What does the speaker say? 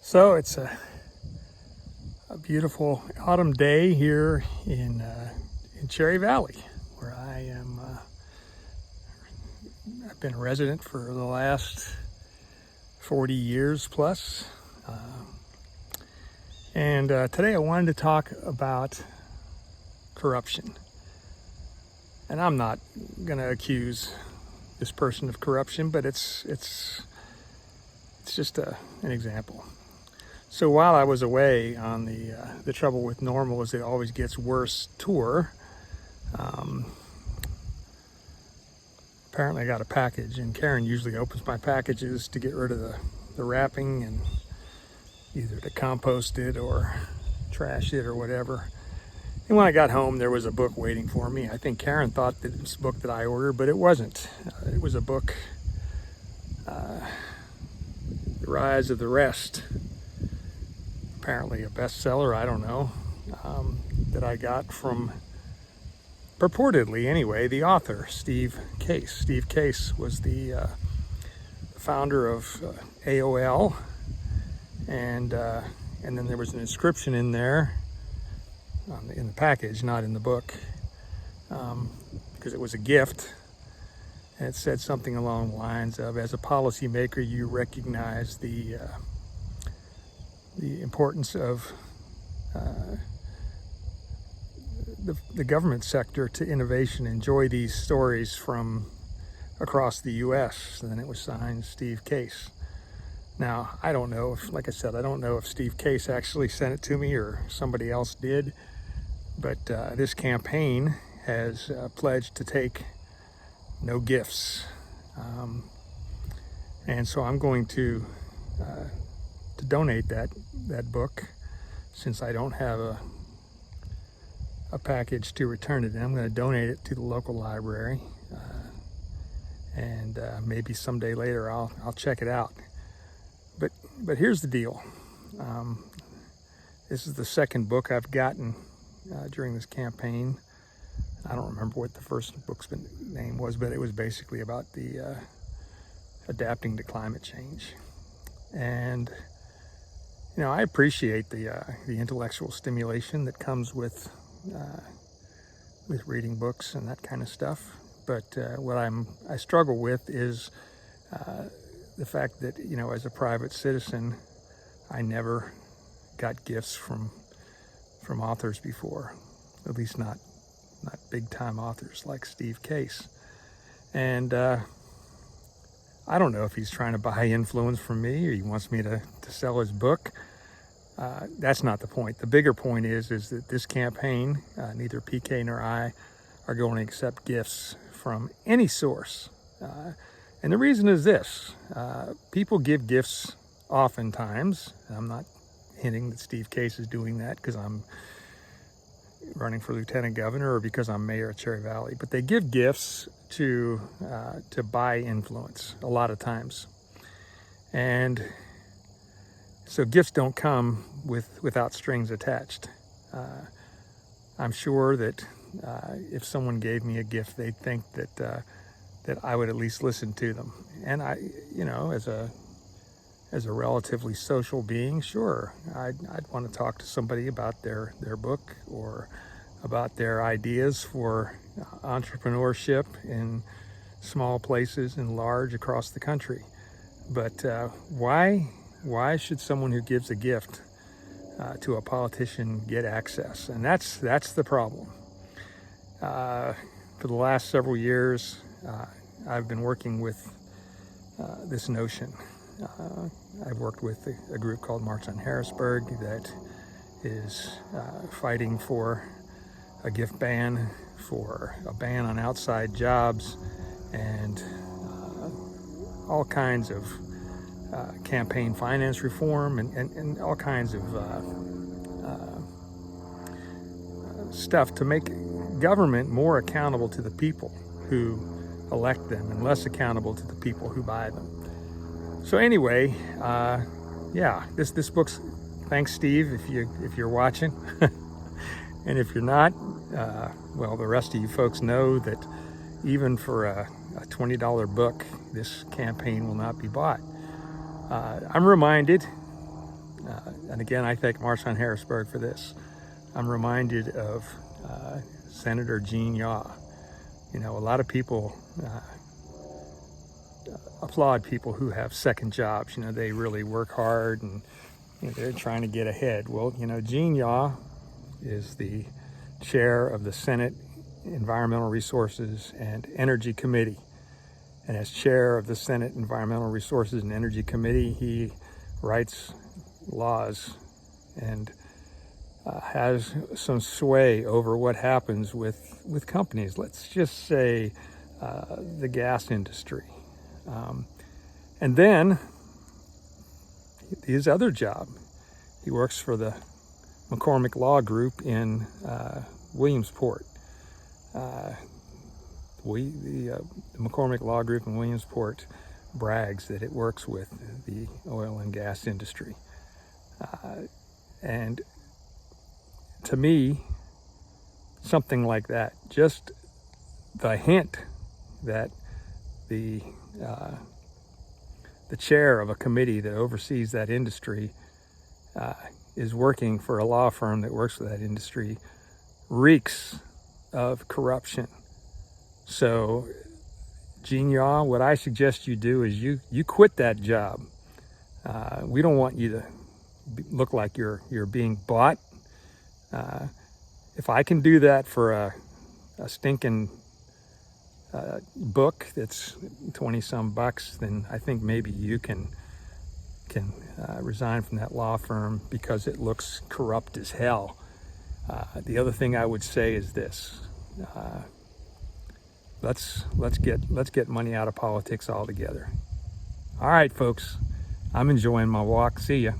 So it's a beautiful autumn day here in Cherry Valley, where I am. I've been a resident for the last 40 years plus. And today I wanted to talk about corruption. And I'm not going to accuse this person of corruption, but it's just an example. So while I was away on the Trouble with Normal is It Always Gets Worse tour, apparently I got a package, and Karen usually opens my packages to get rid of the wrapping and either to compost it or trash it or whatever. And when I got home, there was a book waiting for me. I think Karen thought that it was a book that I ordered, but it wasn't. It was a book, The Rise of the Rest. Apparently a bestseller, I don't know, that I got from, purportedly anyway, the author, Steve Case. Steve Case was the founder of AOL, and then there was an inscription in there, in the package, not in the book, because it was a gift, and it said something along the lines of, as a policymaker, you recognize the importance of the government sector to innovation. Enjoy these stories from across the U.S. And then it was signed Steve Case. Now, I don't know if, like I said, I don't know if Steve Case actually sent it to me or somebody else did, but this campaign has pledged to take no gifts. And so I'm going to donate that book, since I don't have a package to return it in. I'm going to donate it to the local library, and maybe someday later I'll check it out. But here's the deal. This is the second book I've gotten during this campaign. I don't remember what the first book's name was, but it was basically about the adapting to climate change. And you know, I appreciate the intellectual stimulation that comes with reading books and that kind of stuff. But what I struggle with is the fact that, you know, as a private citizen, I never got gifts from authors before, at least not big time authors like Steve Case. And I don't know if he's trying to buy influence from me or he wants me to sell his book. That's not the point. The bigger point is that this campaign, neither PK nor I are going to accept gifts from any source. And the reason is this. People give gifts oftentimes. I'm not hinting that Steve Case is doing that because I'm running for lieutenant governor or because I'm mayor of Cherry Valley, but they give gifts to buy influence a lot of times. And so gifts don't come without strings attached. I'm sure that if someone gave me a gift, they'd think that I would at least listen to them. And I, you know, as a relatively social being, sure, I'd want to talk to somebody about their book or about their ideas for entrepreneurship in small places and large across the country. But why should someone who gives a gift to a politician get access? And that's the problem. For the last several years, I've been working with this notion. I've worked with a group called March on Harrisburg that is fighting for a gift ban, for a ban on outside jobs, and all kinds of campaign finance reform and all kinds of stuff to make government more accountable to the people who elect them and less accountable to the people who buy them. So anyway, yeah, this book's, thanks Steve if you're watching, and if you're not, well, the rest of you folks know that even for a $20 book, this campaign will not be bought. I'm reminded and again, I thank March on Harrisburg for this. I'm reminded of Senator Gene Yaw. You know, a lot of people applaud people who have second jobs. You know, they really work hard and they're trying to get ahead. Well, you know, Gene Yaw is the chair of the Senate Environmental Resources and Energy Committee. And as chair of the Senate Environmental Resources and Energy Committee, he writes laws and has some sway over what happens with companies. Let's just say the gas industry. And then his other job, he works for the McCormick Law Group in Williamsport. The McCormick Law Group in Williamsport brags that it works with the oil and gas industry. And to me, something like that, just the hint that the chair of a committee that oversees that industry is working for a law firm that works for that industry reeks of corruption. So, Gene Yaw, what I suggest you do is you quit that job. We don't want you to look like you're being bought. If I can do that for a stinking book that's 20-some bucks, then I think maybe you can resign from that law firm because it looks corrupt as hell. The other thing I would say is this: let's get money out of politics altogether. All right, folks, I'm enjoying my walk. See ya.